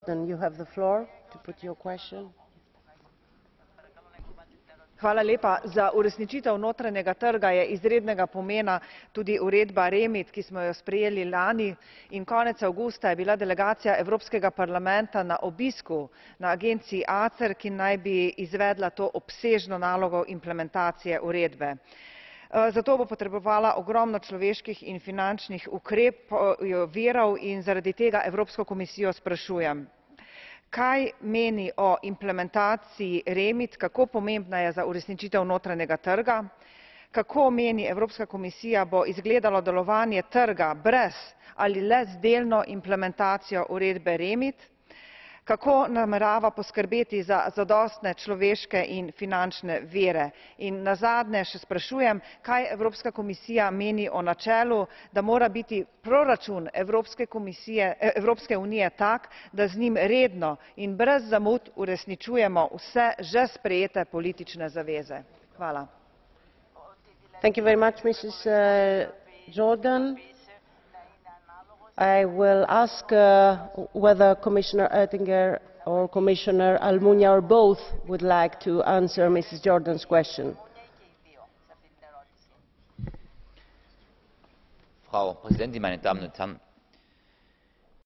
You have the floor to put your question. Hvala lepa. Za uresničitev notranjega trga je izrednega pomena tudi uredba REMIT, ki smo jo sprejeli lani, in konec avgusta je bila delegacija Evropskega parlamenta na obisku na agenciji ACER, ki naj bi izvedla to obsežno nalogo implementacije uredbe. Zato bo potrebovala ogromno človeških in finančnih virov in zaradi tega Evropsko komisijo sprašujem, kaj meni o implementaciji REMIT, kako pomembna je za uresničitev notranjega trga, kako meni Evropska komisija bo izgledalo delovanje trga brez ali le z delno implementacijo uredbe REMIT, kako namerava poskrbeti za zadostne človeške in finančne vire. In nazadnje še sprašujem, kaj Evropska komisija meni o načelu, da mora biti proračun Evropske unije tak, da z njim redno in brez zamud uresničujemo vse že sprejete politične zaveze. Hvala. Thank you very much, Mrs. Jordan. I will ask whether Commissioner Oettinger or Commissioner Almunia or both would like to answer Mrs. Jordan's question. Frau Präsidentin, meine Damen und Herren!